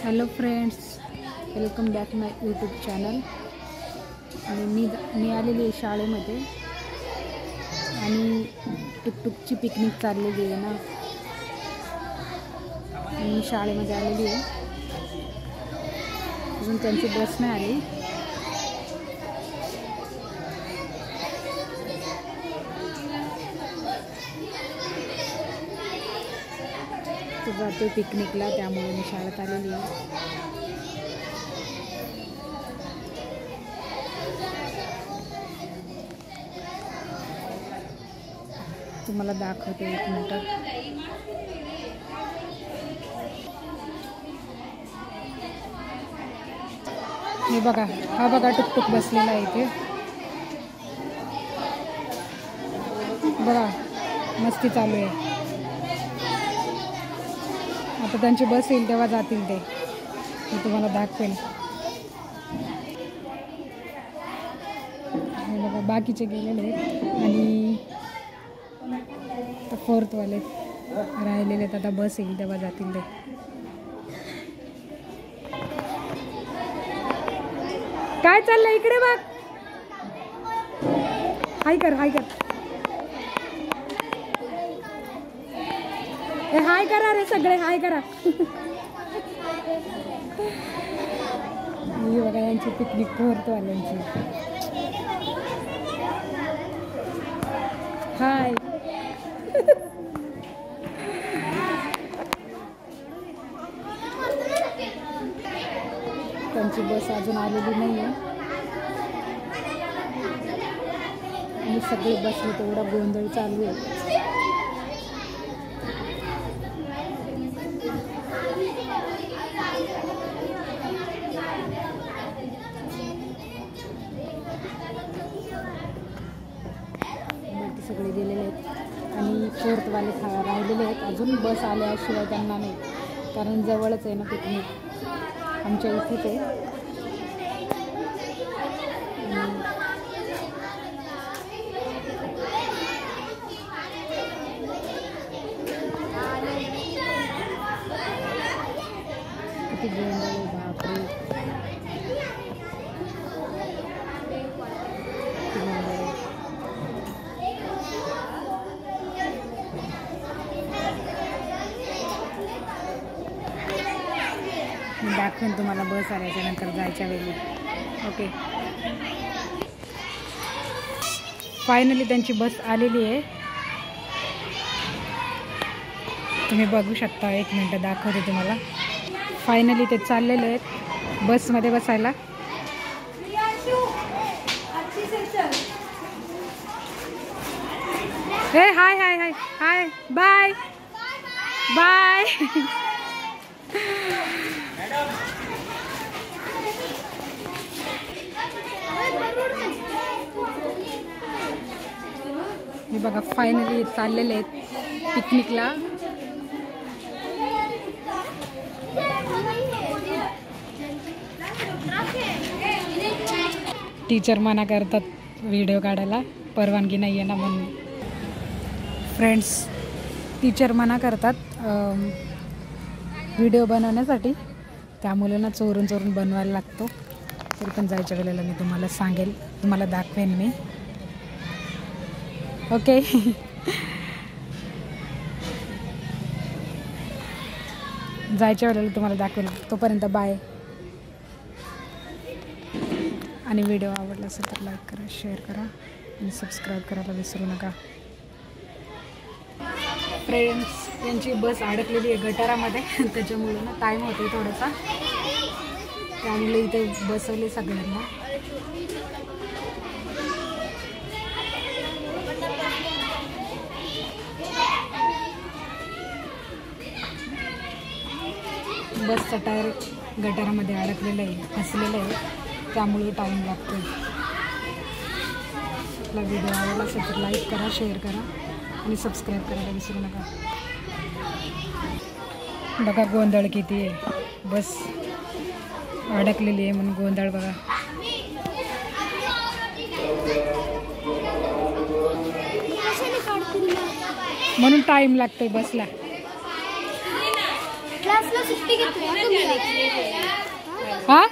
Hello friends, welcome back my YouTube channel. आणि मी आलेली आहे शाळेमध्ये आणि टुकटुकची पिकनिक चाललेली आहे ना। मी शाळेमध्ये आलेली आहे, अजून त्यांची बस नाही आली। तो जाते पिकनिकला, त्यामुळे मी शाळेत आलेली आहे। तुम्हाला दाखवते एक मिनिट। हे बघा, हा बघा टुकटुक बसलेला आहे इथे बघा, मस्ती चालू आहे। आता त्यांची बस येईल तेव्हा जातील ते, मी तुम्हाला दाखवेन। हे बघा, बाकीचे गेलेले आहेत आणि फोर्थवाले राहिलेले आहेत। आता बस येईल तेव्हा जातील ते। काय चाललंय इकडे बघ, हाय कर हाय कर, हाय करा रे सगळे, हाय करा। ही बघा यांची पिकनिक फोर्थवाल्यांची, हाय। त्यांची बस अजून आलेली नाही आहे आणि सगळे बसले, तेवढा गोंधळ चालू आहे। सगळे गेलेले आहेत आणि फोर्थवाले राहिलेले आहेत, अजून बस आल्याशिवाय त्यांना नाही, कारण जवळच आहे ना पिकनिक, आमच्या इथेच आहे। किती गोंधळ आहे, बापरे। मी दाखवेन तुम्हाला बस आल्याच्या नंतर जायच्या वेळी। ओके, फायनली त्यांची बस आलेली आहे, तुम्ही बघू शकता। एक मिनटं दाखवते तुम्हाला। फायनली ते चाललेले आहेत बसमध्ये बसायला। हे हाय हाय हाय हाय, बाय बाय। हे बघा, फायनली चाललेले आहेत पिकनिकला। टीचर मना करतात व्हिडिओ काढायला, परवानगी नाही आहे ना म्हणून। फ्रेंड्स, टीचर मना करतात व्हिडिओ बनवण्यासाठी, त्यामुळे ना चोरून चोरून बनवायला लागतो। तरी पण जायच्या वेळेला मी तुम्हाला सांगेल, तुम्हाला दाखवेन मी। ओके जायच्या वेळेला तुम्हाला दाखवेल, तोपर्यंत बाय। आणि व्हिडिओ आवडला असेल तर लाईक करा, शेअर करा आणि सबस्क्राईब करायला विसरू नका। फ्रेंड्स, यांची बस अडकलेली आहे गटारामध्ये, त्याच्यामुळे ना टाईम होतो थोडासा, त्यामुळे इथे बसवले सगळ्यांना। बसचा टायर गटारामध्ये अडकलेलं आहे, फसलेलं आहे, त्यामुळे टाईम लागतो। आपला व्हिडिओ आवडला असेल तर लाईक करा, शेअर करा आणि सबस्क्राईब करायला विसरू नका। बघा गोंधळ किती आहे, बस अडकलेली आहे म्हणून गोंधळ बघा। म्हणून टाईम लागतोय बसला। क्लासला सुट्टी घेतली हा